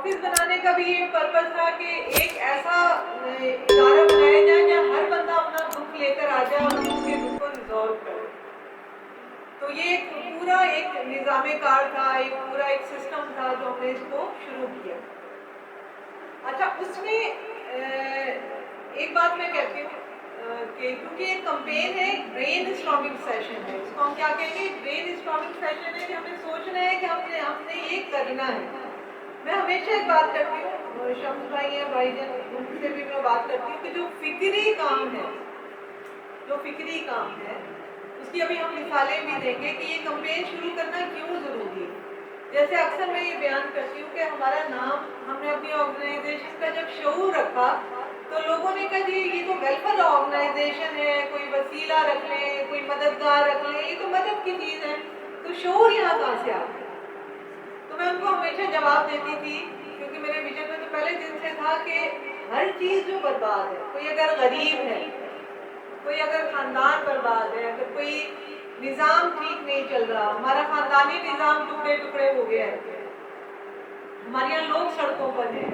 Office بنانے کا بھی یہ پرپز تھا کہ ایک ایسا ادارہ بنایا جائے جہاں ہر بندہ اپنا دکھ لے کر آ جائے اور ہم اس کے دکھ کو ریزالو کریں. تو یہ ایک پورا ایک نظام کار تھا, ایک پورا ایک سسٹم تھا جو ہم نے اس کو شروع کیا. اچھا, اس میں ایک بات میں کہتی ہوں کہ کیونکہ یہ کمپین ہے, برین اسٹارمنگ سیشن ہے, اس کو ہم کیا کہیں گے, برین اسٹارمنگ سیشن ہے کہ ہمیں سوچنا ہے کہ ہم نے یہ کرنا ہے. میں ہمیشہ ایک بات کرتی ہوں, شمس بھائی ہیں, بھائی جان, ان سے بھی میں بات کرتی ہوں کہ جو فکری کام ہے, جو فکری کام ہے اس کی ابھی ہم مثالیں بھی دیں گے کہ یہ کمپین شروع کرنا کیوں ضروری ہے. جیسے اکثر میں یہ بیان کرتی ہوں کہ ہمارا نام, ہم نے اپنی آرگنائزیشن کا جب شعور رکھا تو لوگوں نے کہا جی یہ تو ویلفیئر آرگنائزیشن ہے, کوئی وسیلہ رکھ لیں, کوئی مددگار رکھ لیں, یہ تو مدد کی چیز ہے, تو شعور یہاں کہاں سے آ گیا. تو میں ان کو ہمیشہ جواب دیتی تھی, کیونکہ میرے ویژن میں تو پہلے دن سے تھا کہ ہر چیز جو برباد ہے, کوئی اگر غریب ہے, کوئی اگر خاندان برباد ہے, اگر کوئی نظام ٹھیک نہیں چل رہا, ہمارا خاندانی نظام ٹکڑے ٹکڑے ہو گیا ہے, ہمارے یہاں لوگ سڑکوں پر ہیں,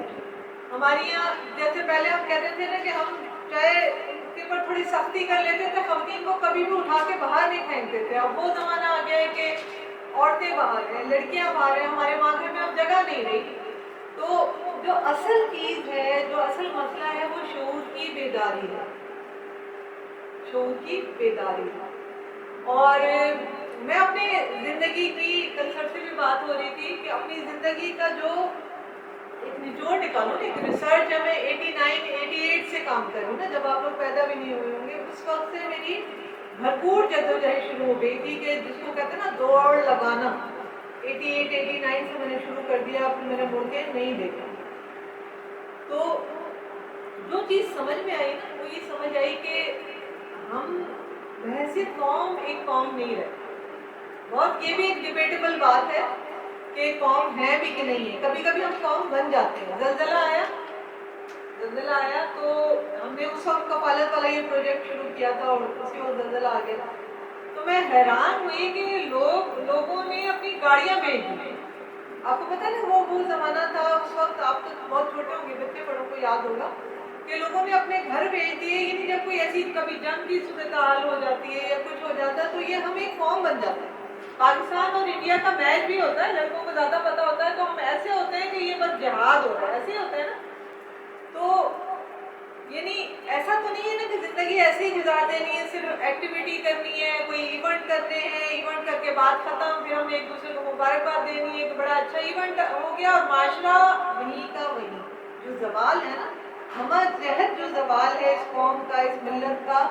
ہمارے یہاں جیسے پہلے ہم کہتے تھے نا کہ ہم چاہے ان کے اوپر تھوڑی سختی کر لیتے تھے, خواتین کو کبھی بھی اٹھا کے باہر نہیں پھینکتے تھے. اب وہ زمانہ آ گیا ہے کہ عورتیں باہر ہیں, لڑکیاں باہر ہیں, ہمارے معاشرے میں اب جگہ نہیں رہی. تو جو اصل چیز ہے, جو اصل مسئلہ ہے, وہ شعور کی بیداری ہے, شعور کی بیداری ہے. اور میں اپنے زندگی کی, کل سر سے بھی بات ہو رہی تھی کہ اپنی زندگی کا جو ایک نچوڑ نکالوں, ایک ریسرچ ہے, میں 89-88 سے کام کروں نا, جب آپ لوگ پیدا بھی نہیں ہوئے ہوں گے, اس وقت سے میری بھرپور جدوجہد شروع ہو گئی تھی کہ جس کو کہتے ہیں نا دوڑ لگانا. 88-89 سے میں نے شروع کر دیا, پھر میں نے مڑ کے نہیں دیکھا. تو جو چیز سمجھ میں آئی نا, وہ یہ سمجھ آئی کہ ہم بحیثیت قوم ایک قوم نہیں رہتے. بہت یہ بھی ایک ڈیبیٹیبل بات ہے کہ قوم ہے بھی کہ نہیں ہے. کبھی کبھی ہم قوم بن جاتے ہیں. زلزلہ آیا تو ہم نے اس وقت کفالت والا یہ پروجیکٹ شروع کیا تھا, اور اسی وقت زلزلہ آ گیا. تو میں حیران ہوئی کہ لوگوں نے اپنی گاڑیاں بیچ دی. آپ کو پتا نا وہ زمانہ تھا, اس وقت آپ تو بہت چھوٹے ہوں گے, بچے بڑوں کو یاد ہوگا کہ لوگوں نے اپنے گھر بیچ دیے. یعنی جب کوئی ایسی کبھی جنگ کی صورتحال ہو جاتی ہے یا کچھ ہو جاتا ہے تو یہ ہم ایک قوم بن جاتے ہیں. پاکستان اور انڈیا کا میچ بھی ہوتا ہے, لڑکوں کو زیادہ پتا ہوتا ہے, تو ہم ایسے ہوتے ہیں کہ یہ بس جہاد ہو رہا ہے, ایسے ہی ہوتا ہے نا. تو یعنی ایسا تو نہیں ہے نا کہ زندگی ایسے ہی گزار دینی ہے, صرف ایکٹیویٹی کرنی ہے, کوئی ایونٹ کرنے ہیں, ایونٹ کر کے بعد ختم, پھر ہم نے ایک دوسرے کو مبارکباد دینی ہے کہ بڑا اچھا ایونٹ ہو گیا, اور معاشرہ وہیں کا وہیں. جو زوال ہے نا, ہمارا جہد جو زوال ہے اس قوم کا, اس ملت کا.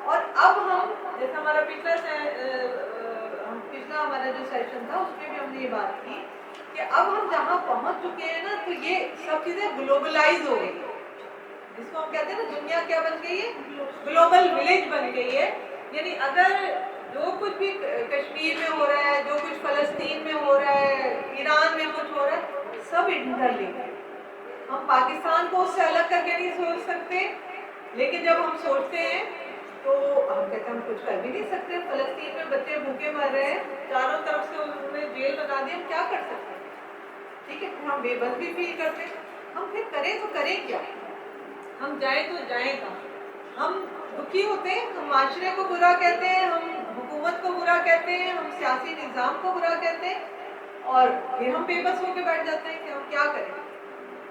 اور اب ہم, جیسے ہمارا پچھلا ہمارا جو سیشن تھا اس میں بھی ہم نے یہ بات کی کہ اب ہم جہاں پہنچ چکے ہیں نا, تو یہ سب چیزیں گلوبلائز ہو گئی, جس کو ہم کہتے ہیں نا دنیا کیا بن گئی ہے, گلوبل ولیج بن گئی ہے. یعنی اگر جو کچھ بھی کشمیر میں ہو رہا ہے, جو کچھ فلسطین میں ہو رہا ہے, ایران میں کچھ ہو رہا ہے, سب انٹر لنک ہے. ہم پاکستان کو اس سے الگ کر کے نہیں سوچ سکتے, لیکن جب ہم سوچتے ہیں تو ہم کہتے ہیں ہم کچھ کر بھی نہیں سکتے. فلسطین میں بچے بھوکے مر رہے ہیں, چاروں طرف سے انہوں نے جیل بنا دی, ہم کیا کر سکتے ہیں. ٹھیک ہے, ہم بے بس بھی فیل کرتے ہیں, ہم پھر کریں تو کریں کیا, ہم جائیں تو جائیں کہاں. ہم دکھی ہوتے ہیں, ہم معاشرے کو برا کہتے ہیں, ہم حکومت کو برا کہتے ہیں, ہم سیاسی نظام کو برا کہتے ہیں, اور پھر ہم بے بس ہو کے بیٹھ جاتے ہیں کہ ہم کیا کریں.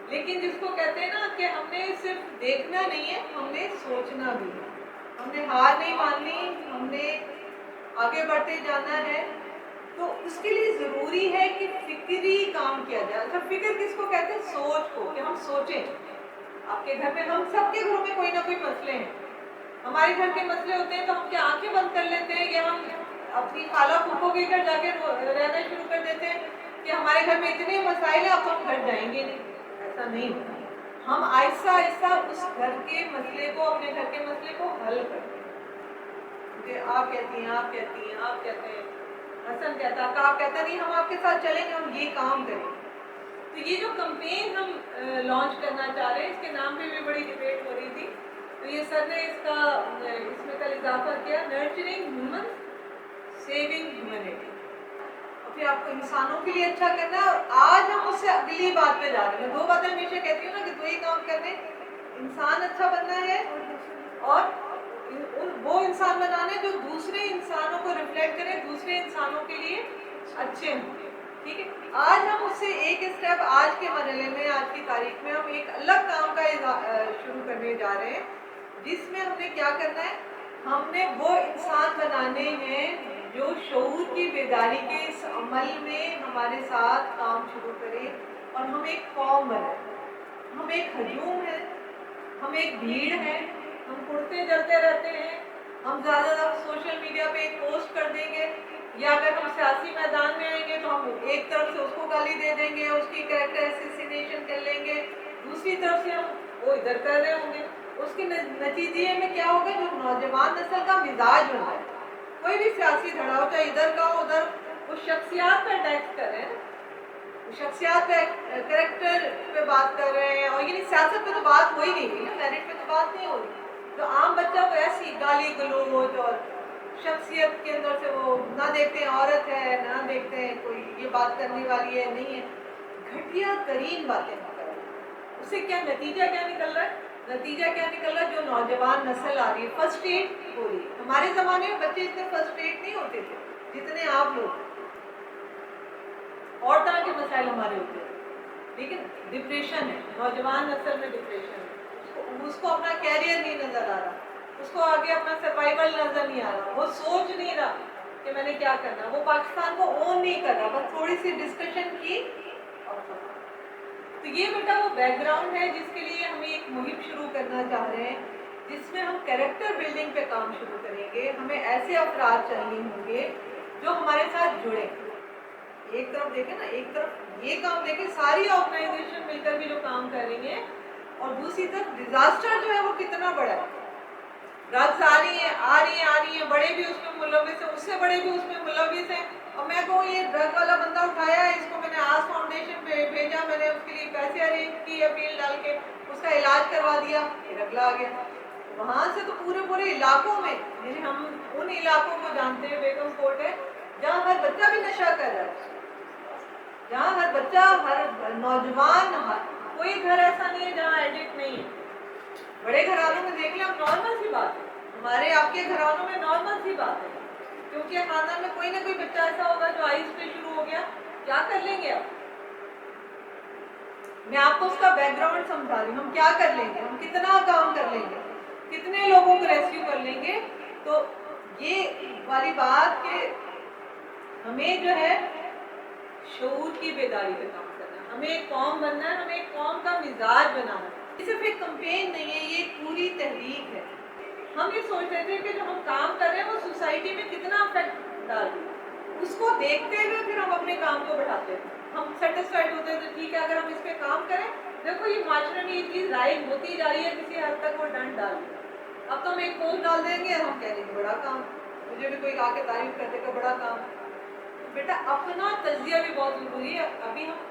لیکن جس کو کہتے ہیں نا کہ ہم نے صرف دیکھنا نہیں ہے, ہم نے سوچنا بھی ہے, ہم نے ہار نہیں ماننی, ہم نے آگے بڑھتے جانا ہے. تو اس کے لیے ضروری ہے کہ فکری کام کیا جائے. اچھا, فکر کس کو کہتے ہیں, سوچ کو, کہ ہم سوچیں. آپ کے گھر میں, ہم سب کے گھروں میں کوئی نہ کوئی مسئلے ہیں. ہمارے گھر کے مسئلے ہوتے ہیں تو ہم کیا آنکھیں بند کر لیتے ہیں, یا ہم اپنی خالہ پھوپھو کے گھر جا کے رہنا شروع کر دیتے ہیں کہ ہمارے گھر میں اتنے مسائل ہیں, اب ہم گھر جائیں گے نہیں. ایسا نہیں ہوتا. ہم آہستہ آہستہ اس گھر کے مسئلے کو, اپنے گھر کے مسئلے کو حل کرتے ہیں. کہ آپ کہتی ہیں, آپ کہتی ہیں, آپ کہتے ہیں, حسن کہتا ہے, آپ کہتا نہیں, ہم آپ کے ساتھ چلیں گے, ہم یہ کام کریں. تو یہ جو کمپین ہم لانچ کرنا چاہ رہے ہیں, اس کے نام پہ بھی بڑی ڈیبیٹ ہو رہی تھی. تو یہ سر نے اس میں کل اضافہ کیا, نرچرنگ ہیومن سیونگ ہیومینٹی. اپنے آپ کو انسانوں کے لیے اچھا کرنا ہے. اور آج ہم اس سے اگلی بات پہ جا رہے ہیں. میں 2 باتیں ہمیشہ کہتی ہوں نا کہ 2 ہی کام کرنے, انسان اچھا بننا ہے اور وہ انسان بنانے جو دوسرے انسانوں کو ریفلیکٹ کرے, دوسرے انسانوں کے لیے اچھے ہوں. ٹھیک ہے, آج ہم اس سے ایک اسٹیپ آج کے مرحلے میں, آج کی تاریخ میں ہم ایک الگ کام کا شروع کرنے جا رہے ہیں, جس میں ہم نے کیا کرنا ہے, ہم نے وہ انسان بنانے ہیں جو شعور کی بیداری کے اس عمل میں ہمارے ساتھ کام شروع کرے, اور ہم ایک قوم بنیں. ہم ایک ہجوم ہیں, ہم ایک بھیڑ ہیں, ہم اڑتے جلتے رہتے ہیں. ہم زیادہ تر سوشل میڈیا پہ ایک پوسٹ کر دیں گے, یا اگر ہم سیاسی میدان میں آئیں گے تو ہم ایک طرف سے اس کو گالی دے دیں گے, اس کی کریکٹر اسیسینیشن کر لیں گے, دوسری طرف سے ہم وہ ادھر کر رہے ہوں گے. اس کے نتیجے میں کیا ہوگا, جو نوجوان نسل کا مزاج بن ہے, کوئی بھی سیاسی دھڑا ہو, چاہے ادھر کا ہو ادھر, وہ شخصیات پہ اٹیک کر رہے ہیں, شخصیات پہ, کریکٹر پہ بات کر رہے ہیں. اور یعنی سیاست پہ تو بات ہو ہی نہیں رہی, میرٹ پہ تو بات نہیں ہو رہی. تو عام بچہ کو ایسی گالی گلوچ اور شخصیت کے اندر سے وہ نہ دیکھتے ہیں عورت ہے, نہ دیکھتے ہیں کوئی یہ بات کرنے والی ہے, نہیں ہے, گھٹیا ترین باتیں کر رہے ہیں. اس سے کیا نتیجہ کیا نکل رہا ہے, نتیجہ کیا نکل رہا ہے, جو نوجوان نسل آ رہی ہے فرسٹ ایڈ ہو رہی ہے. ہمارے زمانے میں بچے اتنے فرسٹ ایڈ نہیں ہوتے تھے جتنے آپ لوگ, اور طرح کے مسائل ہمارے ہوتے ہیں. لیکن ڈپریشن ہے, نوجوان نسل میں ڈپریشن ہے, اس کو اپنا کیریئر نہیں نظر آ رہا, اس کو آگے اپنا سروائیول نظر نہیں آ رہا, وہ سوچ نہیں رہا کہ میں نے کیا کرنا, وہ پاکستان کو اون نہیں کر رہا, بس تھوڑی سی ڈسکشن کی. تو یہ بیٹا وہ بیک گراؤنڈ ہے جس کے لیے ہمیں ایک مہم شروع کرنا چاہ رہے ہیں, جس میں ہم کیریکٹر بلڈنگ پہ کام شروع کریں گے. ہمیں ایسے افراد چاہیے ہوں گے جو ہمارے ساتھ جڑے. ایک طرف دیکھیں نا, ایک طرف یہ کام دیکھیں ساری آرگنائزیشن مل کر بھی جو کام کریں گے, اور دوسری طرف ڈیزاسٹر جو ہے وہ کتنا بڑا ہے. ڈرگس آ رہی ہیں, بڑے بھی اس میں ملوث ہیں, اس سے بڑے بھی اس میں ملوث ہیں. اور میں کہوں یہ ڈرگ والا بندہ اٹھایا ہے, اس کو میں نے آس فاؤنڈیشن پہ بھیجا, میں نے اس کے لیے پیسے ارینج کی, اپیل ڈال کے اس کا علاج کروا دیا, پھر اگلا آ گیا. وہاں سے تو پورے علاقوں میں, یعنی ہم ان علاقوں کو جانتے ہیں, بیگم کوٹ ہے جہاں ہر بچہ بھی نشہ کر رہا ہے, جہاں ہر بچہ, ہر نوجوان, کوئی گھر ایسا نہیں ہے جہاں ایڈکٹ نہیں ہے. بڑے گھرانوں میں دیکھ لیں, اب نارمل سی بات ہے, ہمارے آپ کے گھرانوں میں نارمل سی بات ہے, کیونکہ خاندان میں کوئی نہ کوئی بچہ ایسا ہوگا جو آئس پہ شروع ہو گیا. کیا کر لیں گے آپ, میں آپ کو اس کا بیک گراؤنڈ سمجھا رہی ہوں, ہم کیا کر لیں گے, ہم کتنا کام کر لیں گے, کتنے لوگوں کو ریسکیو کر لیں گے. تو یہ والی بات کہ ہمیں جو ہے شعور کی بیداری پہ کام کرنا ہے, ہمیں ایک قوم بننا ہے, ہمیں ایک قوم کا مزاج بنانا ہے. یہ صرف ایک کمپین نہیں ہے, یہ ایک پوری تحریک ہے. ہم یہ سوچتے تھے کہ جو ہم کام کر رہے ہیں وہ سوسائٹی میں کتنا افیکٹ ڈال رہی ہے, اس کو دیکھتے ہوئے پھر ہم اپنے کام کو بڑھاتے ہیں. ہم سیٹسفائڈ ہوتے تھے, ٹھیک ہے اگر ہم اس پہ کام کریں, دیکھو یہ معاشرے میں یہ چیز رائج ہوتی جا رہی ہے, کسی حد تک وہ ڈنڈ ڈال رہی ہے. اب تو ہم ایک پوسٹ ڈال دیں گے, ہم کہہ دیں گے بڑا کام, مجھے بھی کوئی آ کے تعریف کر دے گا بڑا کام. بیٹا اپنا تجزیہ بھی بہت ضروری ہے. ابھی ہم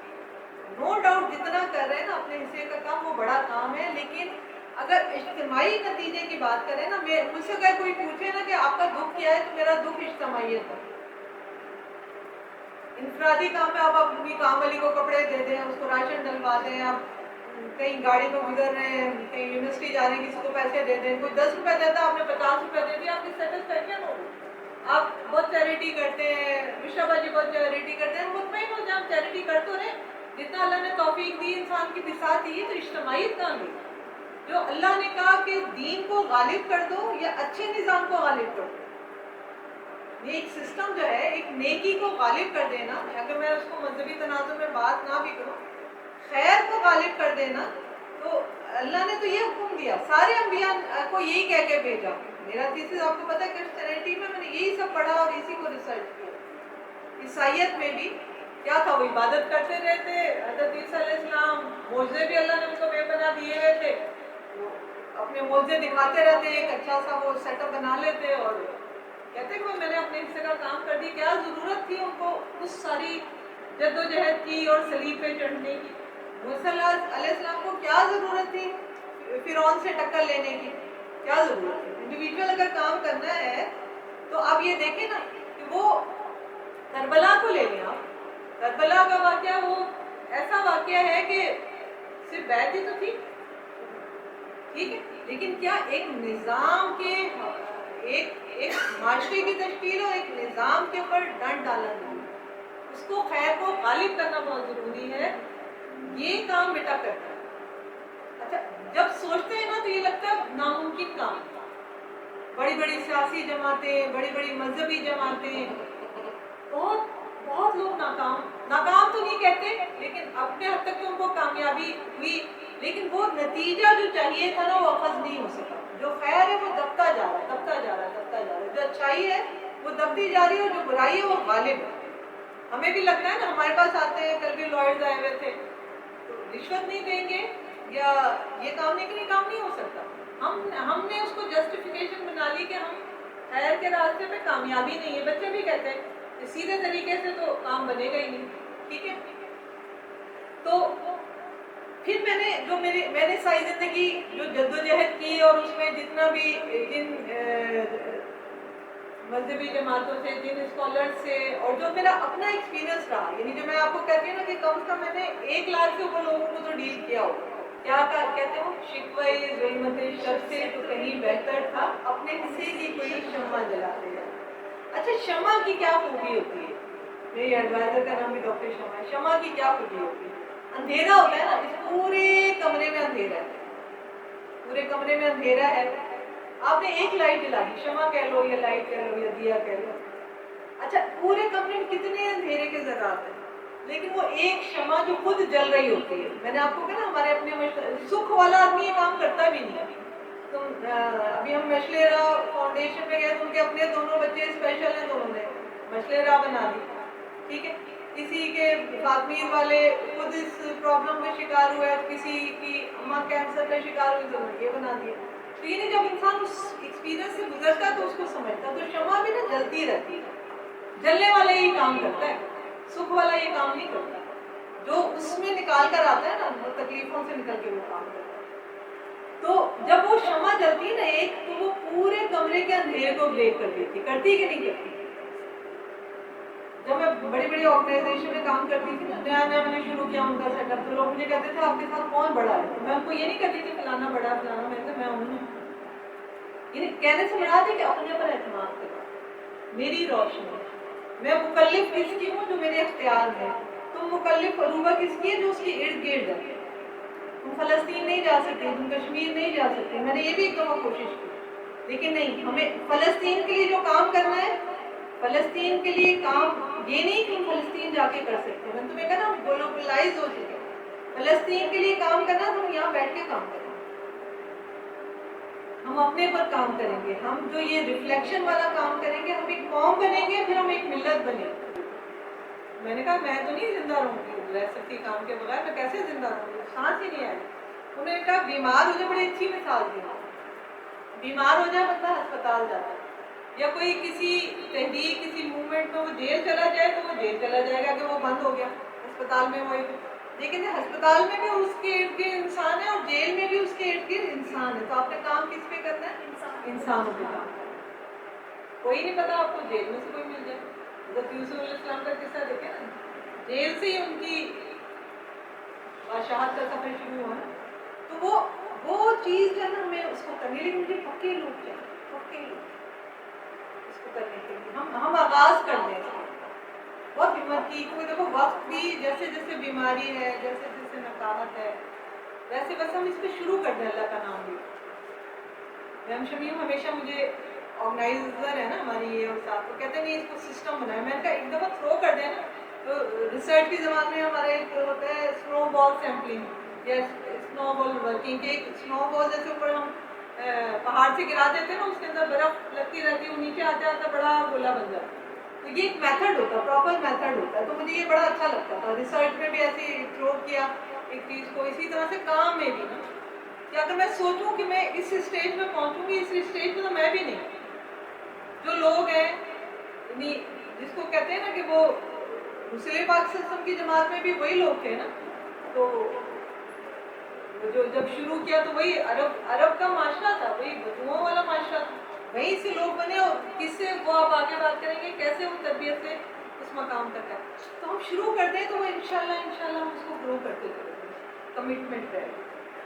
نو ڈاؤٹ جتنا کر رہے ہیں نا اپنے حصے کا کام, وہ بڑا کام ہے. لیکن اگر اجتماعی نتیجے کی بات کریں نا, مجھ سے اگر کوئی پوچھے نا کہ آپ کا دکھ کیا ہے, تو میرا دکھ اجتماعیت ہے. انفرادی کام میں آپ اپنی کام والی کو کپڑے دے دیں, اس کو راشن ڈلوا دیں, آپ کہیں گاڑی میں گزر رہے ہیں, کہیں یونیورسٹی جا رہے ہیں, کسی کو پیسے دے دیں, کوئی 10 روپے دیتا ہے, آپ نے 50 روپے دے دیا, آپ کی سیٹسفیکشن ہوگی. آپ بہت چیریٹی کرتے ہیں, مشرا جی بہت چیریٹی کرتے ہیں, مطمئن ہو جائیں, آپ چیریٹی کر تو رہے. جتنا اللہ نے توفیق دی, انسان کی بساط دی, تو اجتماعیت کہاں گئی. جو اللہ نے کہا کہ دین کو غالب کر دو یا اچھے نظام کو غالب کر دو, یہ ایک سسٹم جو ہے, ایک نیکی کو غالب کر دینا, اگر میں اس کو مذہبی تناظر میں بات نہ بھی کروں, خیر کو غالب کر دینا, تو اللہ نے تو یہ حکم دیا, سارے انبیاء کو یہی کہہ کے بھیجا. میرا تھیسس آپ کو پتا ہے کرسچینٹی میں نے یہی سب پڑھا اور اسی کو ریسرچ کیا. عیسائیت میں بھی کیا تھا, وہ عبادت کرتے رہتے, حضرت عیسیٰ علیہ السلام معجزے بھی اللہ نے ان کو بے پناہ دیے ہوئے تھے, اپنے معجزے دکھاتے رہتے, ایک اچھا سا وہ سیٹ اپ بنا لیتے اور کہتے کہ میں نے اپنے حصے کا کام کر دی. کیا ضرورت تھی ان کو اس ساری جدوجہد کی اور صلیب پہ چڑھنے کی؟ موسیٰ علیہ السلام کو کیا ضرورت تھی فرعون سے ٹکر لینے کی؟ کیا ضرورت ہے؟ انڈیویجول اگر کام کرنا ہے تو آپ یہ دیکھیں نا کہ وہ کربلا کو لے لیں آپ. کربلا کا واقعہ وہ ایسا واقعہ ہے کہ صرف بیعت ہی تو تھی, ٹھیک ہے, لیکن کیا ایک نظام کے ایک معاشرے کی تشکیل اور ایک نظام کے اوپر ڈنڈ ڈالا جائے, اس کو خیر کو غالب کرنا بہت ضروری ہے, یہ کام بیٹا کرتا ہے. اچھا جب سوچتے ہیں نا تو یہ لگتا ہے ناممکن کام. بڑی بڑی سیاسی جماعتیں, بڑی بڑی مذہبی جماعتیں, بہت بہت لوگ ناکام تو نہیں کہتے لیکن اپنے حد تک تو ان کو کامیابی ہوئی, لیکن وہ نتیجہ جو چاہیے تھا نا وہ اخذ نہیں ہو سکا. جو خیر ہے وہ دبتا جا رہا ہے, دبتا جا رہا ہے, دبتا جا رہا ہے. جو اچھائی ہے وہ دبتی جا رہی ہے, اور جو برائی ہے وہ غالب ہے. ہمیں بھی لگتا ہے نا, ہمارے پاس آتے ہیں, کل بھی لائرز آئے ہوئے تھے, تو رشوت نہیں دیں گے یا یہ کام نہیں, کہ کام نہیں ہو سکتا. ہم نے اس کو جسٹیفیکیشن بنا لی کہ ہم خیر کے راستے پہ کامیابی نہیں ہے. بچے بھی کہتے ہیں کہ سیدھے طریقے سے تو کام بنے گا ہی نہیں, ٹھیک ہے. تو پھر میں نے ساری زندگی جو جدوجہد کی, اور اس میں جتنا بھی جن مذہبی جماعتوں سے, جن اسکالر سے, اور جو میرا اپنا ایکسپیرینس رہا, یعنی جو میں آپ کو کہتی ہوں نا کہ کم سے کم میں نے 1 لاکھ سے اوپر لوگوں کو تو ڈیل کیا ہو. کیا کہتے ہو, شکوہ ظلمت شب سے تو کہیں بہتر تھا اپنے حصے کی کوئی شمع جلاتے ہیں. اچھا شمع کی کیا خوبی ہوتی ہے؟ میری ایڈوائزر کا نام بھی ڈاکٹر شمع ہے. شمع کی کیا خوبی ہوتی ہے؟ اندھیرا ہوتا ہے نا, اس پورے کمرے میں اندھیرا ہے, پورے کمرے میں اندھیرا ہے, آپ نے ایک لائٹ جلا دی, شمع کہہ لو یا لائٹ کہہ لو یا دیا کہہ لو. اچھا پورے کمرے میں کتنے اندھیرے کے ذرات ہیں, لیکن وہ ایک شمع جو خود جل رہی ہوتی ہے. میں نے آپ کو کہا نا, ہمارے اپنے سکھ والا آدمی یہ کام کرتا بھی نہیں ہے. ابھی ہم مشلے راہ فاؤنڈیشن میں گئے تو ان کے اپنے دونوں بچے اسپیشل ہیں, دونوں نے مشلے راہ بنا دی, ٹھیک ہے. کسی کے فاطمیر والے خود اس پرابلم کا شکار ہوا ہے, کسی کی اماں کینسر کا شکار ہوئی تو یہ بنا دیا. تو یہ جب انسان اس ایکسپیرینس سے گزرتا تو اس کو سمجھتا. تو شمع بھی نا جلتی رہتی ہے, جلنے والا یہ کام کرتا ہے, سکھ والا یہ کام نہیں کرتا. جو اس میں نکال کر آتا ہے نا, وہ تکلیفوں سے نکل کے وہ کام کرتا ہے. تو جب وہ شمع جلتی نا ایک, تو وہ پورے کمرے کے اندھیرے کو بریک کر دیتی. کرتی کہ نہیں کرتی؟ جب میں بڑی بڑی آرگنائزیشن میں کام کرتی تھی نا, نیا میں نے شروع کیا ان کا سیٹ اپ, تو لوگ مجھے کہتے تھے آپ کے ساتھ کون بڑا ہے. میں ان کو یہ نہیں کہتی تھی فلانا بڑا فلانا, میں ہوں. یعنی کہنے سے مراد ہے کہ اپنے پر اعتماد کرو, میری روشنی, میں مکلف کس کی ہوں, جو میرے اختیار ہے. تم مکلف عروبہ کس کی ہے, جو اس کے ارد گرد ہے. تم فلسطین نہیں جا سکتے, تم کشمیر نہیں جا سکتے. میں نے یہ بھی ایک دفعہ کوشش کی, لیکن نہیں, ہمیں فلسطین کے لیے جو کام کرنا ہے, فلسطین کے لیے کام یہ نہیں کہ ہم فلسطین جا کے کر سکتے. میں تمہیں کہا نا گلوبلائز ہو چکے. فلسطین کے لیے کام کرنا تو ہم یہاں بیٹھ کے کام کریں, ہم اپنے پر کام کریں گے. ہم جو یہ ریفلیکشن والا کام کریں گے, ہم ایک قوم بنیں گے, پھر ہم ایک ملت بنیں گے. میں نے کہا میں تو نہیں زندہ رہوں گی, رہ سکتی کام کے بغیر, میں کیسے زندہ رہوں گی, سانس ہی نہیں آئی. انہوں نے کہا بیمار ہو جائے, بڑی اچھی مثال دی, بیمار ہو جائے بندہ ہسپتال جاتا ہے, یا کوئی کسی تحریک کسی موومنٹ میں وہ جیل چلا جائے تو وہ جیل چلا جائے گا کہ وہ بند ہو گیا, ہسپتال میں وہ. لیکن ہسپتال میں بھی اس کے ارد گرد انسان ہے, اور جیل میں بھی اس کے ارد گرد انسان ہے. تو آپ نے کام کس پہ کرنا ہے؟ انسانوں پہ کام کرنا ہے. کوئی نہیں پتا آپ کو جیل میں سے کوئی مل جائے. حضرت یوسف علیہ السلام کا قصہ دیکھیں نا, جیل سے ہی ان کی بادشاہت کا سفر شروع ہوا نا. تو وہ چیز جو ہے نا, ہمیں اس کو کرنے, لیکن مجھے پکے لوگ چاہیے, پکے لوگ اس کو کرنے کے لیے. ہم آغاز کر دیں, بہت ہمت کی. کوئی دیکھو وقت بھی جیسے جیسے بیماری ہے, جیسے جیسے نقاہت ہے, ویسے بس ہم اس پہ شروع کر دیں اللہ کا نام بھی. میم شمیم ہمیشہ مجھے آرگنائزر ہے نا ہماری یہ اور ساتھ, تو کہتے ہیں نہیں اس کو سسٹم بنایا. میں نے کہا ایک دفعہ تھرو کر دیں نا. تو ریسرچ کے زمانے میں ہمارے ایک ہوتا ہے اسنو بال سیمپلنگ یا اسنو بال ورکنگ, کہ ایک اسنو بال جیسے اوپر ہم پہاڑ سے گرا دیتے ہیں نا, اس کے اندر برف لگتی رہتی ہے, وہ نیچے آتے آتا بڑا گولا بن جاتا ہے. تو یہ ایک میتھڈ ہوتا ہے, پراپر میتھڈ ہوتا ہے. تو مجھے یہ بڑا اچھا لگتا تھا. ریسرچ میں بھی ایسے تھرو کیا ایک چیز کو. اسی طرح سے کام میں بھی نا, کہ اگر میں سوچوں کہ میں اس اسٹیج میں پہنچوں گی, اس اسٹیج میں تو میں بھی نہیں. جو لوگ ہیں یعنی جس کو کہتے ہیں نا کہ وہ رسول پاک صلی اللہ علیہ وسلم کی جماعت میں بھی وہی لوگ تھے نا. تو جو جب شروع کیا تو وہی عرب کا معاشرہ تھا, وہی بدوؤں والا معاشرہ تھا, وہیں سے لوگ بنے. اور کس سے وہ آپ آگے بات کریں گے, کیسے وہ تربیت سے اس مقام تک ہے. تو ہم شروع کرتے ہیں تو وہ انشاءاللہ ہم اس کو گرو کرتے چلیں گے. کمٹمنٹ ہے.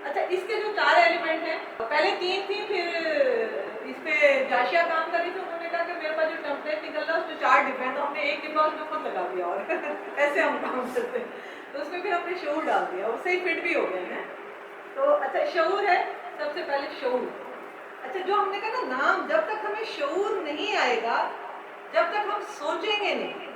اچھا اس کے جو 4 ایلیمنٹ ہیں, پہلے 3 تھی, پھر اس پہ جاشیا کام کری تھی, انہوں نے کہا کہ میرے پاس جو ٹیمپلیٹ نکل رہا ہے اس میں 4 ڈیپینڈ, ہم نے ایک ڈبہ اس میں خود لگا دیا اور ایسے ہم کام کرتے ہیں. تو اس میں پھر ہم نے شعور ڈال دیا اور صحیح فٹ بھی ہو گئے ہیں. تو اچھا شعور ہے سب سے پہلے شعور. اچھا جو ہم نے کہا نا نام, جب تک ہمیں شعور نہیں آئے گا, جب تک ہم سوچیں گے نہیں,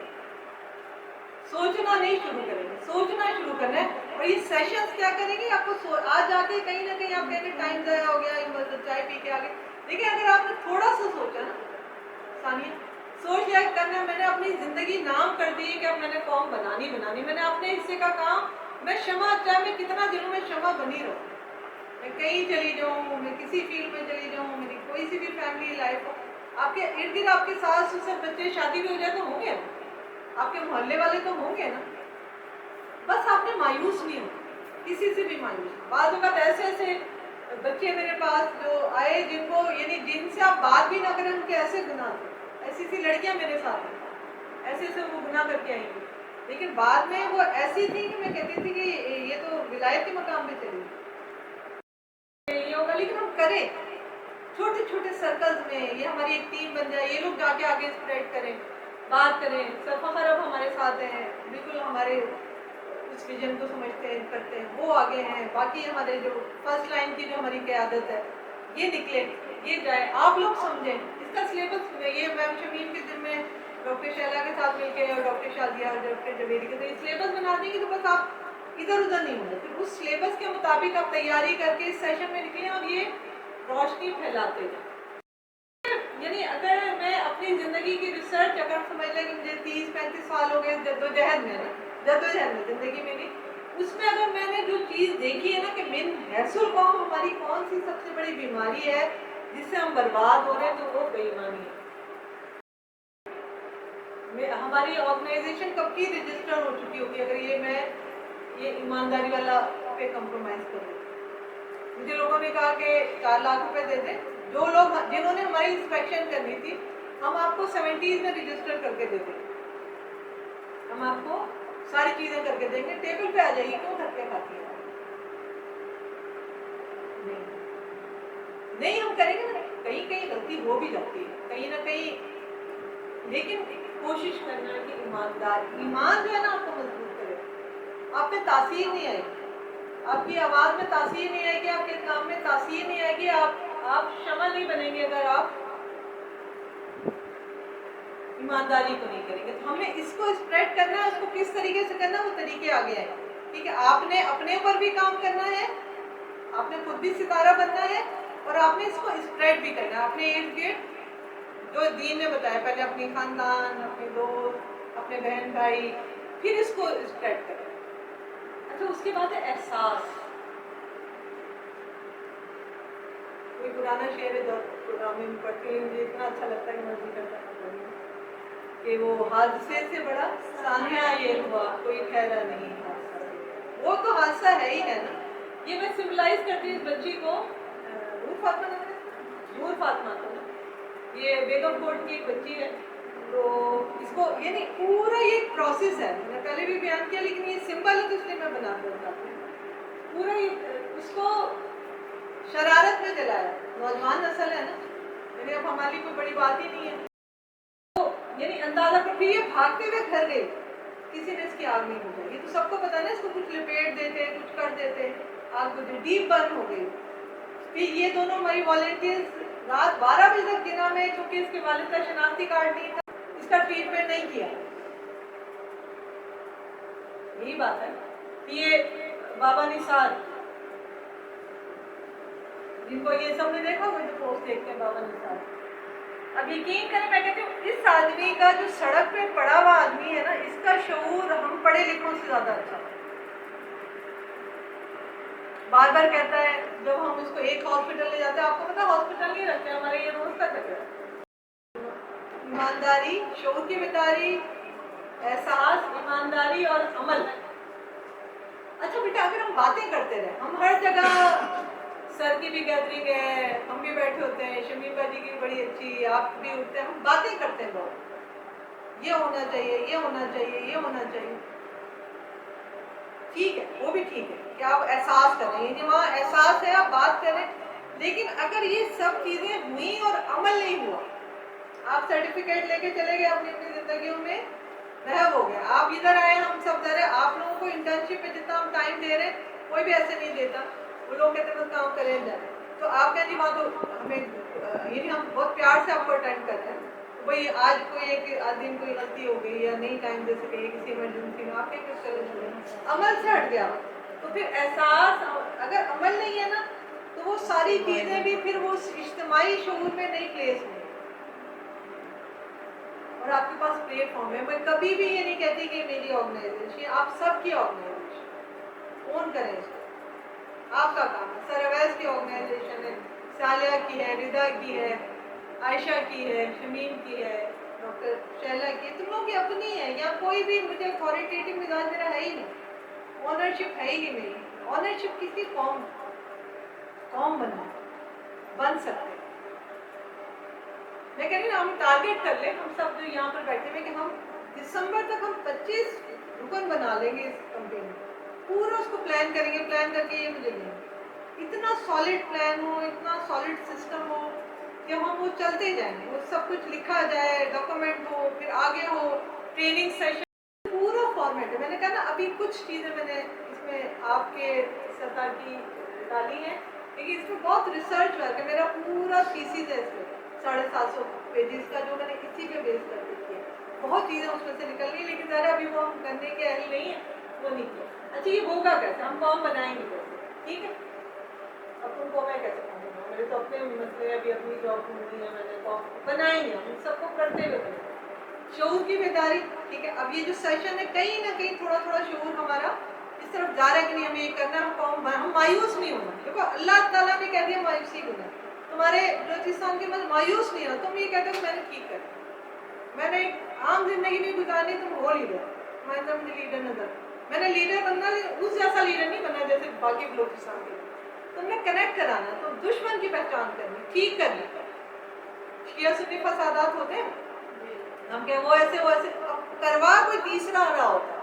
سوچنا نہیں شروع کریں گے, سوچنا شروع کرنا ہے. اور یہ سیشنز کیا کریں گے, آپ کو آج آ کے کہیں نہ کہیں آپ کہیں گے ٹائم ضائع ہو گیا, چائے پی کے آگے. دیکھیں اگر آپ نے تھوڑا سا سوچا نا, ثانیہ سوچ لیا کرنا, میں نے اپنی زندگی نام کر دی کہ اب میں نے قوم بنانی, میں نے اپنے حصے کا کام, میں شمع, چاہے میں کتنا دنوں میں شمع بنی رہوں, میں کہیں چلی جاؤں, میں کسی فیلڈ میں چلی جاؤں, میری کوئی سی بھی فیملی لائف ہو, آپ کے ارد گرد آپ کے ساس سسر بچے شادی بھی ہو جائے تو ہوں گے نا, آپ کے محلے والے تو ہوں گے نا. بس آپ نے مایوس نہیں ہو, کسی سے بھی مایوس. بعض اوقات ایسے بچے میرے پاس جو آئے جن کو, یعنی جن سے آپ بات بھی نہ کریں, ان کے ایسے گناہ تھے. ایسی لڑکیاں میرے ساتھ ہیں, ایسے وہ گناہ کر کے آئیں گی, لیکن بعد میں وہ ایسی تھی کہ میں کہتی تھی کہ یہ تو ولایت کے مقام پہ چلی یہ ہوگا. لیکن ہم کریں چھوٹے چھوٹے سرکلز میں, یہ ہماری ایک ٹیم بن جائے, یہ لوگ جا کے آگے اسپریڈ کریں, بات کریں. سر فخر اب ہمارے ساتھ ہیں, بالکل ہمارے اس ویژن کو سمجھتے ہیں, کرتے ہیں, وہ آگے ہیں. باقی ہمارے جو فرسٹ لائن کی جو ہماری قیادت ہے, یہ نکلے, یہ جائے, آپ لوگ سمجھیں. اس کا سلیبس یہ میم شمیم کے دن میں ڈاکٹر شیلا کے ساتھ مل کے, اور ڈاکٹر شادیہ اور ڈاکٹر جویری کے, تو یہ سلیبس بنا دیں گے تو بس آپ ادھر ادھر نہیں ہوگا. پھر اس سلیبس کے مطابق آپ تیاری کر کے اس سیشن میں نکلیں اور یہ روشنی پھیلاتے جائیں. یعنی اگر میں اپنی زندگی کی ریسرچ اگر سمجھ لیں کہ مجھے 30-35 سال ہو گئے جدوجہد میں زندگی میں بھی, اس میں اگر میں نے جو چیز دیکھی ہے نا کہ من حیث القوم ہماری کون سی سب سے بڑی بیماری ہے جس سے ہم برباد ہو رہے ہیں, تو وہ بے ایمانی ہے. ہماری آرگنائزیشن کب کی رجسٹر ہو چکی ہوگی اگر یہ ایمانداری والا پہ کمپرومائز کروں. مجھے لوگوں نے کہا کہ 4 لاکھ روپے دے دیں, جو لوگ جنہوں نے ہماری انسپیکشن کرنی تھی, ہم آپ کو 70s میں رجسٹر کر کے دے دیں, ہم آپ کو ساری چیزیں کر کے دیں گے, ٹیبل پہ آ جائیے, کیوں دھکے کھاتی ہے. نہیں ہم کریں گے نا, کہیں غلطی ہو بھی جاتی ہے کہیں نہ کہیں, لیکن کوشش کرنا ہے کہ ایمان جو ہے نا آپ کو مضبوط کرے. آپ پہ تاثیر نہیں آئے گی, آپ کی آواز میں تاثیر نہیں آئے گی, آپ کے کام میں تاثیر نہیں آئے گی, آپ شمع نہیں بنیں گے اگر آپ ایمانداری کو نہیں کریں گے. تو ہمیں اس کو اسپریڈ کرنا ہے, اس کو کس طریقے سے کرنا ہے, وہ طریقے آگے آئے. ٹھیک ہے, آپ نے اپنے اوپر بھی کام کرنا ہے, آپ نے خود بھی ستارہ بننا ہے, اور آپ نے اس کو اسپریڈ بھی کرنا ہے اپنے ارد گرد. جو دین نے بتایا, پہلے اپنی خاندان, اپنے دوست, اپنے بہن بھائی, پھر اس کو اسپریڈ کریں. اچھا اس کے بعد ہے احساس. کوئی پرانا شعر ہے میں پڑھتی ہوں, مجھے اتنا اچھا لگتا ہے کہ میں ذکر کرنا چاہوں کہ وہ حادثے سے بڑا سانحہ یہ ہوا کوئی ٹھہرا نہیں حادثہ. وہ تو حادثہ ہے ہی ہے نا. یہ میں سمبلائز کرتی ہوں اس بچی کو, نور فاطمہ کو, یہ بیگم کوٹ کی ایک بچی ہے. تو اس کو یعنی پورا یہ ایک پروسیس ہے, میں نے پہلے بھی بیان کیا, لیکن یہ سمپل ہے تو اس لیے میں بنا کر بتاتی ہوں. پورا یہ اس کو شرارت میں جلایا, نوجوان نسل ہے نا, یعنی اب ہماری کوئی بڑی بات ہی نہیں ہے. تو یعنی اندازہ کر, پھر یہ بھاگتے ہوئے گھر گئے, کسی نے اس کی آگ نہیں بجھائی. یہ تو سب کو پتا نا, اس کو کچھ لپیٹ دیتے, کچھ کر دیتے, آگ بجھ ڈیپ برن ہو گئی. پھر یہ دونوں ہماری والنٹیئرز رات 12 بجے تک دنوں میں, چونکہ اس کے والد کا شناختی کارڈ نہیں تھا, اس کا ٹریٹمنٹ نہیں کیا. یہی بات ہے. یہ بابا نثار, جن کو یہ سب نے دیکھا ہوگا, جو پوسٹ دیکھتے ہیں بابا نثار. اب یقین کریں, میں کہتی ہوں اس آدمی کا جو سڑک پہ پڑا ہوا آدمی ہے نا, اس کا شعور ہم پڑھے لکھوں سے زیادہ اچھا. بار بار کہتا ہے, جب ہم اس کو ایک ہاسپٹل لے جاتے ہیں, آپ کو پتا ہاسپٹل نہیں رکھتے ہمارے, یہ روز کا چکر ہے. ایمانداری, شعور کی بیداری, احساس, ایمانداری اور عمل. اچھا بیٹا, اگر ہم باتیں کرتے رہے, ہم ہر جگہ, سر کی بھی گیدرنگ ہے, ہم بھی بیٹھے ہوتے ہیں, شمیم باجی کی بڑی اچھی, آپ بھی اٹھتے ہیں, ہم باتیں کرتے ہیں بہت, یہ ہونا چاہیے، یہ ہونا چاہیے، یہ ہونا چاہیے. ٹھیک ہے، وہ بھی ٹھیک ہے کہ آپ احساس کریں، یعنی وہاں احساس ہے آپ بات کریں. لیکن اگر یہ سب چیزیں ہوئیں اور عمل نہیں ہوا، آپ سرٹیفکیٹ لے کے چلے گئے اپنی زندگیوں میں، محو ہو گیا. آپ ادھر آئے، ہم سب ادھر ہیں، آپ لوگوں کو انٹرنشپ پہ جتنا ہم ٹائم دے رہے ہیں کوئی بھی ایسے نہیں دیتا. وہ لوگ کہتے ہیں بس کام کریں جائیں. تو آپ کہیں جی وہاں تو ہمیں یعنی ہم بہت پیار سے آپ کو اٹینڈ کر رہے ہیں. بھائی آج کوئی ایک دن کوئی غلطی ہو گئی یا نہیں ٹائم دے سکے کسی ایمرجنسی میں، آپ کہیں چلے عمل سے ہٹ گیا. تو پھر احساس اگر عمل نہیں ہے نا تو وہ ساری چیزیں بھی پھر وہ اجتماعی شعور میں نہیں پلیس ہوئی. اور آپ کے پاس پلیٹ فارم ہے. میں کبھی بھی یہ نہیں کہتی کہ میری آرگنائزیشن، آپ سب کی آرگنائزیشن اون کریں اس کو. آپ کا کام ہے. سر اویس کی آرگنائزیشن ہے، سالیہ کی ہے، ردا کی ہے، عائشہ کی ہے، شمیم کی ہے، ڈاکٹر شیلا کی ہے. تم لوگ کی اپنی ہے. یا کوئی بھی مجھے اتھارٹیٹیو مزاج میرا ہے ہی نہیں، اونرشپ ہے ہی نہیں میری. اونرشپ کسی قوم بن سکتے. میں کہہ رہی ہوں ہم ٹارگیٹ کر لیں، ہم سب جو یہاں پر بیٹھے ہوئے کہ ہم دسمبر تک ہم 25 رکن بنا لیں گے اس کمپنی میں. پورا اس کو پلان کریں گے، پلان کر کے یہ مجھے لیں گے. اتنا سالڈ پلان ہو، اتنا سالڈ سسٹم ہو کہ ہم وہ چلتے جائیں گے. وہ سب کچھ لکھا جائے، ڈاکومنٹ ہو، پھر آگے ہو ٹریننگ سیشن، پورا فارمیٹ ہے. میں نے کہا نا ابھی کچھ چیزیں میں نے اس میں آپ کے سطح کی ڈالی ہیں، لیکن اس میں بہت ریسرچ ورک ہے. میرا پورا تھیسس ہے اس میں 750 پیجز کا، جو میں نے کسی پہ بیس کر کے کیا. بہت چیزیں اس میں سے نکلنی، لیکن ذرا ابھی وہ ہم کرنے کے اہل نہیں ہیں، وہ نہیں کیا. اچھا یہ ہوگا کیسے؟ ہم فارم بنائیں گے کیسے؟ ٹھیک ہے، اب تم کو میں کیسے بناؤں؟ میرے تو اپنے مسئلے ابھی اپنی جاب ڈھونڈنی ہے، میں نے فارم بنائیں گے، ہم سب کو کرتے ہوئے بنائیں گے. شعور کی بیداری. ٹھیک ہے، اب یہ جو سیشن ہے کہیں نہ کہیں تھوڑا تھوڑا شعور ہمارا اس طرف جا رہا ہے کہ نہیں ہمیں یہ کرنا ہے. ہم مایوس نہیں ہونا. دیکھو اللہ تعالیٰ نے کہہ دیا مایوسی گناہ. تمہارے بلوچستان کے بعد مایوس نہیں ہونا. تم یہ کہتے ہو میں نے ٹھیک کر، میں نے عام زندگی نہیں گزارنی، تم ہو لیڈر. میں نے مجھے لیڈر نظر، میں نے لیڈر بننا، اس جیسا لیڈر نہیں بننا جیسے باقی بلوچستان کے. تم نے کنیکٹ کرانا، تو دشمن کی پہچان کرنی، ٹھیک کرنی. شیعہ سنی فسادات ہوتے ہیں، ہم کہ وہ ایسے کروا کوئی تیسرا رہا ہوتا ہے.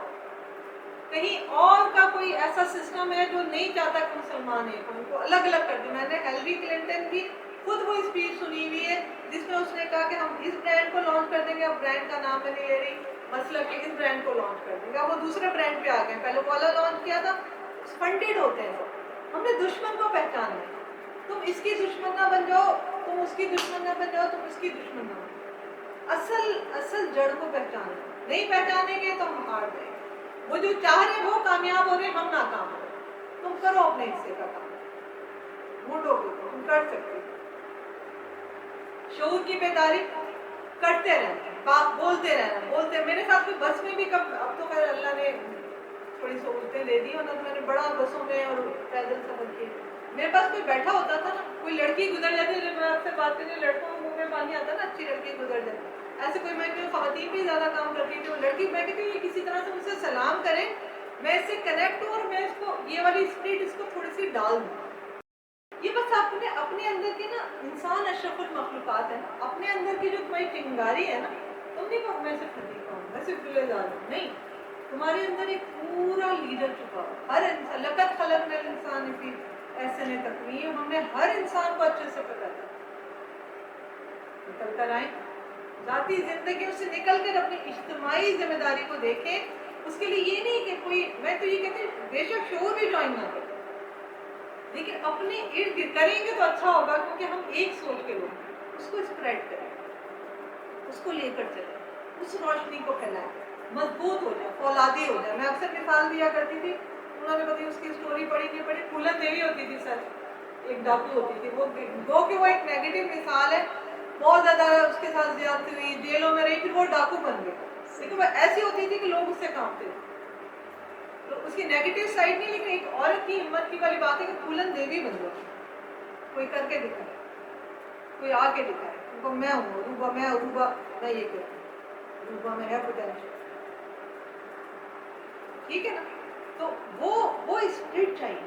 کہیں اور کا کوئی ایسا سسٹم ہے جو نہیں چاہتا کہ مسلمان ہیں ان کو الگ الگ کر دیں. میں نے ہیلری کلنٹن کی خود وہ اسپیچ سنی ہوئی ہے جس میں اس نے کہا کہ ہم اس برانڈ کو لانچ کر دیں گے. اب برانڈ کا نام میں نہیں لے رہی، مطلب کہ اس برانڈ کو لانچ کر دیں گے. وہ دوسرے برانڈ پہ آ گئے. پہلے والا لانچ کیا تھا، فنڈیڈ ہوتے ہیں. ہم نے دشمن کو پہچانا ہے. تم اس کی دشمن نہ بن جاؤ، تم اس کی دشمن نہ بن جاؤ، تم اس کی دشمن نہ بن جاؤ. اصل جڑ کو پہچانا. نہیں پہچانیں گے تو ہم ہار جائیں گے. وہ جو چاہ رہے ہیں وہ کامیاب ہو رہے ہیں، ہم ناکام ہو رہے ہیں. تم کرو اپنے حصے کا کام، ڈھونڈو گے تم کر سکتے. شعور کی بیداری کرتے رہنا، بات بولتے رہنا، بولتے. میرے ساتھ بھی بس میں بھی کب، اب تو خیر اللہ نے تھوڑی سہولتیں دے دی، ورنہ میں نے بڑا بسوں میں اور پیدل سفر کیے. میرے پاس کوئی بیٹھا ہوتا تھا نا، کوئی لڑکی گزر جاتی، جب میں آپ سے بات کرتی لڑکوں کے منہ میں پانی آتا نا، اچھی لڑکی گزر جاتی. ایسے کوئی میں خواتین بھی زیادہ کام کرتی تھی، وہ لڑکی میں کہتی ہوں یہ کسی طرح سے مجھ سے سلام کریں، میں اس سے کنیکٹ ہوں اور میں اس کو یہ والی اسپرٹ اس کو تھوڑی سی ڈال دوں. یہ بس اپنے اندر کی نا، انسان اشرف المخلوقات ہے نا، اپنے اندر کی جو تمہاری چنگاری ہے نا، تم نہیں کہو میں صرف خلیفہ ہوں، میں صرف گلےزار ہوں. نہیں، تمہارے اندر ایک پورا لیڈر چھپا ہوا. ہر انسان لقد خلقنا الانسان فی احسن تقویم. ہم نے ہر انسان کو اچھے سے پکڑا ہے. نکل کر آئیں ذاتی زندگیوں سے، نکل کر اپنی اجتماعی ذمہ داری کو دیکھیں. اس کے لیے یہ نہیں کہ کوئی، میں تو یہ کہتی ہوں بے شک شعور بھی جوائن نہ کریں، لیکن اپنے ارد گرد کریں گے تو اچھا ہوگا، کیونکہ ہم ایک سوچ کے لوگ ہیں. اس کو اسپریڈ کریں، اس کو لے کر چلیں، اس روشنی کو پھیلائیں، مضبوط ہو جائے، فولادی ہو جائے. میں اکثر مثال دیا کرتی تھی، انہوں نے بتائی اس کی اسٹوری پڑھی نہیں پڑھی. پھولن دیوی ہوتی تھی سر، ایک ڈاکو ہوتی تھی. وہ گو کہ وہ ایک نیگیٹو مثال ہے، بہت زیادہ اس کے ساتھ زیادتی ہوئی، جیلوں میں رہی، پھر وہ ڈاکو بن گئی. لیکن وہ ایسی ہوتی تھی کہ لوگ اس سے کانپتے تھے. تو اس کی نیگیٹو سائڈ نہیں، لیکن ایک عورت کی ہمت کی والی بات ہے کہ پھولن دیوی بن جاتی. کوئی کر کے دکھائے، کوئی آ کے دکھائے، ان کو میں ہوں عروبہ، میں عروبہ، میں یہ کہتی ہوں عروبہ میں ہے پوٹینشیل. ٹھیک ہے نا؟ تو وہ اسپرٹ چاہیے.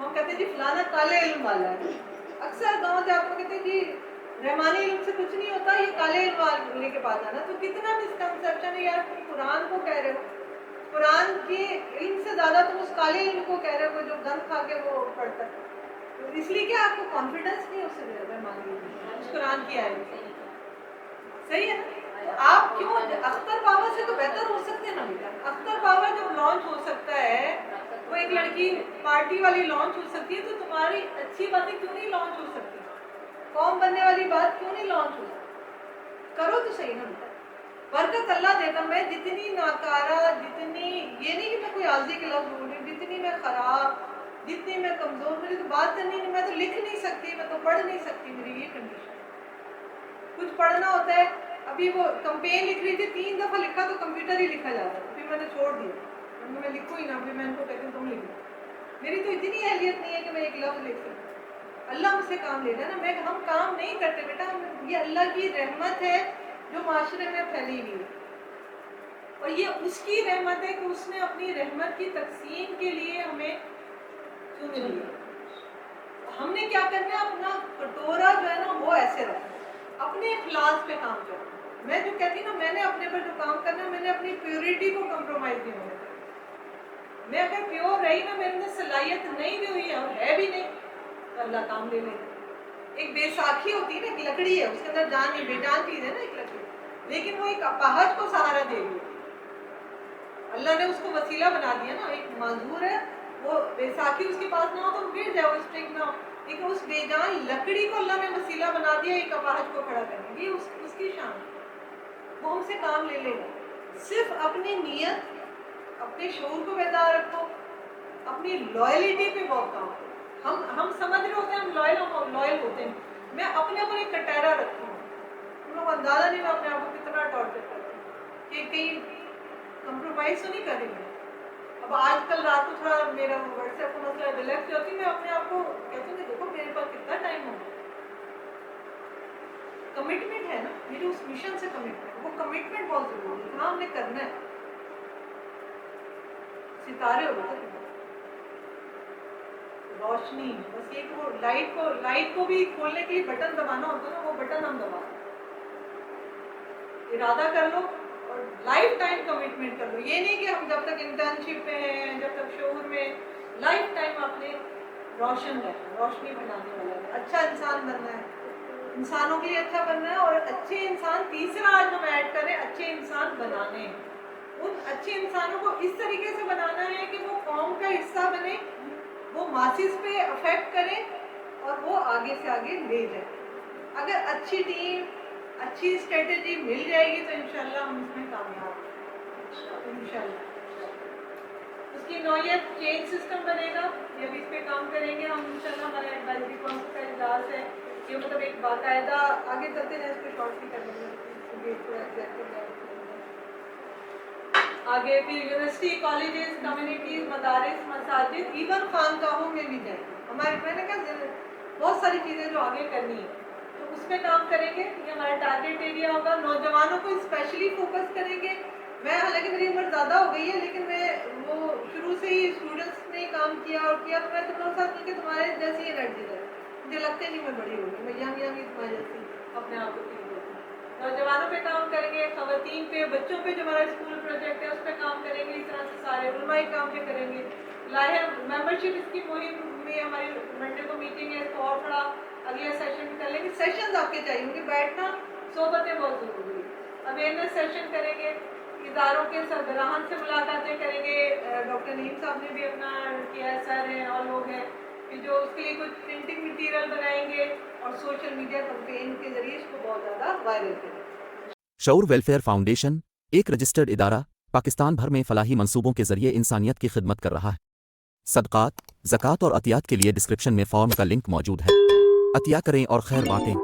ہم کہتے ہیں جی فلانا کالے علم والا ہے. اکثر گاؤں دیہات میں کہتے ہیں جی رحمانی علم سے کچھ نہیں ہوتا, یہ کالے علم والے کے پاس آنا. تو کتنا مسکنسیپشن ہے یار, تم قرآن کو کہہ رہے ہو, قرآن کے علم سے زیادہ تم اس کالے علم کو کہہ رہے ہو جو گند کھا کے وہ پڑھتا ہے. اس لیے کہ آپ کو کانفیڈنس نہیں اس سے رحمانی علم اس قرآن کی آیت سے. صحیح ہے نا. آپ کیوں اختر بابا سے تو بہتر ہو سکتے ہیں نا بیٹا. اختر بابا جب لانچ ہو سکتا ہے, وہ ایک لڑکی پارٹی والی لانچ ہو سکتی ہے, تو تمہاری اچھی باتیں کیوں نہیں لانچ ہو سکتی؟ قوم بننے والی بات کیوں نہیں لانچ ہو سکتی؟ کرو تو صحیح نا بیٹا. برکت اللہ دے گا. میں جتنی ناکارہ, جتنی یہ نہیں کہ میں کوئی عارضی کے لفظ بول رہی ہوں, جتنی میں خراب, جتنی میں کمزور, مجھے تو بات کرنی نہیں, میں تو لکھ نہیں سکتی, میں تو پڑھ نہیں سکتی, میری یہ کنڈیشن. کچھ پڑھنا ہوتا ہے, ابھی وہ کمپین لکھ رہی تھی, 3 دفعہ لکھا تو کمپیوٹر ہی لکھا جاتا ہے, پھر میں نے چھوڑ دیا, میں لکھوں ہی نہ, پھر میں ان کو کہتی ہوں تم لکھو. میری تو اتنی اہلیت نہیں ہے کہ میں ایک لفظ لکھ سکوں. اللہ مجھ سے کام لے رہا ہے نا, ہم کام نہیں کرتے بیٹا. یہ اللہ کی رحمت ہے جو معاشرے میں پھیلی ہوئی ہے, اور یہ اس کی رحمت ہے کہ اس نے اپنی رحمت کی تقسیم کے لیے ہمیں چن لیا. ہم نے کیا کرنا ہے, اپنا کٹورا جو ہے نا وہ ایسے رکھنا, اپنے اخلاص پہ کام کرنا. میں جو کہتی ہوں نا, میں نے اپنے پر جو کام کرنا ہے, میں نے اپنی پیورٹی کو کمپرومائز نہیں ہونا. میں اگر پیور رہی نا, میرے اندر صلاحیت نہیں بھی ہوئی ہے اور ہے بھی نہیں, تو اللہ کام لے لے. ایک بیساکھی ہوتی ہے نا, ایک لکڑی ہے, اس کے اندر جان نہیں, بے جان چیز ہے نا ایک لکڑی, لیکن وہ ایک اپاہج کو سہارا دے گی. اللہ نے اس کو وسیلہ بنا دیا نا, ایک معذور ہے, وہ بیساکھی اس کے پاس نہ ہو تو گر جائے, وہ اسٹرنگ نہ ہو, لیکن اس بے جان لکڑی کو اللہ نے وسیلہ بنا دیا ایک اپاہج کو کھڑا کرنے. یہ اس کی شان, وہ ہم سے کام لے لے گا. صرف اپنی نیت, اپنے شعور کو بیدار رکھو, اپنی لائلٹی پہ بہت کام کرو. ہم سمجھ رہے ہوتے ہیں ہم لائل ہوتے ہیں. میں اپنے اوپر ایک کٹہرا رکھتی ہوں, تم لوگ اندازہ نہیں, میں اپنے آپ کو کتنا ٹارچر کرتی ہوں کہ کہیں کمپرومائز تو نہیں کر رہی. اب آج کل رات کو تھوڑا میرا واٹس ایپ کا مسئلہ ریلیکس ہوتی, میں اپنے آپ کو کہتی ہوں کہ دیکھو میرے پاس کتنا ٹائم ہو. کمٹمنٹ ہے نا, میرے اس مشن سے کمٹمنٹ, وہ کمٹمنٹ بہت ضروری ہے. ہاں ہم نے کرنا ہے. ستارے ہو گئے روشنی, بس یہ وہ لائٹ کو بھی کھولنے کے لیے بٹن دبانا ہوتا ہے نا, وہ بٹن ہم دبا, ارادہ کر لو اور لائف ٹائم کمٹمنٹ کر لو. یہ نہیں کہ ہم جب تک انٹرنشپ میں ہیں, جب تک شعور میں, لائف ٹائم آپ نے روشن رہنا, روشنی بنانے والا ہے, اچھا انسان بننا ہے, انسانوں کے لیے اچھا بننا ہے. اور اچھے انسان, تیسرا آج ہم ایڈ کریں, اچھے انسان بنانے ہیں. ان اچھے انسانوں کو اس طریقے سے بنانا ہے کہ وہ قوم کا حصہ بنے, وہ ماسز پہ افیکٹ کریں, اور وہ آگے سے آگے لے جائیں. اگر اچھی ٹیم, اچھی اسٹریٹجی مل جائے گی تو انشاءاللہ ہم اس میں کامیاب ہیں انشاءاللہ. اس کی نوعیت چینج سسٹم بنے گا, یہ ابھی اس پہ کام کریں گے ہم انشاءاللہ. ہمارا ایڈوائزری کونسل کا اجلاس ہے, یہ مطلب ایک باقاعدہ آگے چلتے ہیں, اس پہ شارٹ بھی کریں گے آگے. پھر یونیورسٹی, کالجز, کمیونٹیز, مدارس, مساجد, ایون خانقاہوں میں بھی جائیں. ہمارے میں نے کہا بہت ساری چیزیں جو آگے کرنی ہے, تو اس پہ کام کریں گے. یہ ہمارا ٹارگیٹ ایریا ہوگا. نوجوانوں کو اسپیشلی فوکس کریں گے. میں حالانکہ میری عمر زیادہ ہو گئی ہے, لیکن میں وہ شروع سے ہی اسٹوڈنٹس نے کام کیا اور کیا, تو میں تم لوگ ساتھ مل کے تمہارے جیسی انرجی ہے. مجھے لگتے نہیں میں بڑی ہو گئی, میں یم تمہاری جیسی اپنے آپ کو فیل کرتی ہوں. نوجوانوں پہ کام کریں گے, خواتین پہ, بچوں پہ, جو ہمارا اسکول پروجیکٹ ہے اس پہ کام کریں گے. اس طرح سے سارے علمائی کام پہ کریں گے. لاہر ممبرشپ اس کی مہم میں ہماری منڈے کو میٹنگ ہے, تو اور تھوڑا اگلے سیشن بھی کر لیں گے. سیشنز آپ کے چاہیے, کیونکہ بیٹھنا, صحبتیں بہت ضروری ہے. اویئرنیس سیشن کریں گے, اداروں کے سربراہان سے ملاقاتیں کریں گے. ڈاکٹر نعیم صاحب نے بھی اپنا کیا ہے, سر ہیں اور لوگ ہیں کہ جو اس کے لیے کچھ پرنٹنگ مٹیریل بنائیں گے, اور سوشل میڈیا کمپین کے ذریعے اس کو بہت زیادہ وائرل کریں. شعور ویلفیئر فاؤنڈیشن ایک رجسٹرڈ ادارہ پاکستان بھر میں فلاحی منصوبوں کے ذریعے انسانیت کی خدمت کر رہا ہے. صدقات، زکوٰۃ اور عطیات کے لیے ڈسکرپشن میں فارم کا لنک موجود ہے. عطیہ کریں اور خیر بانٹیں.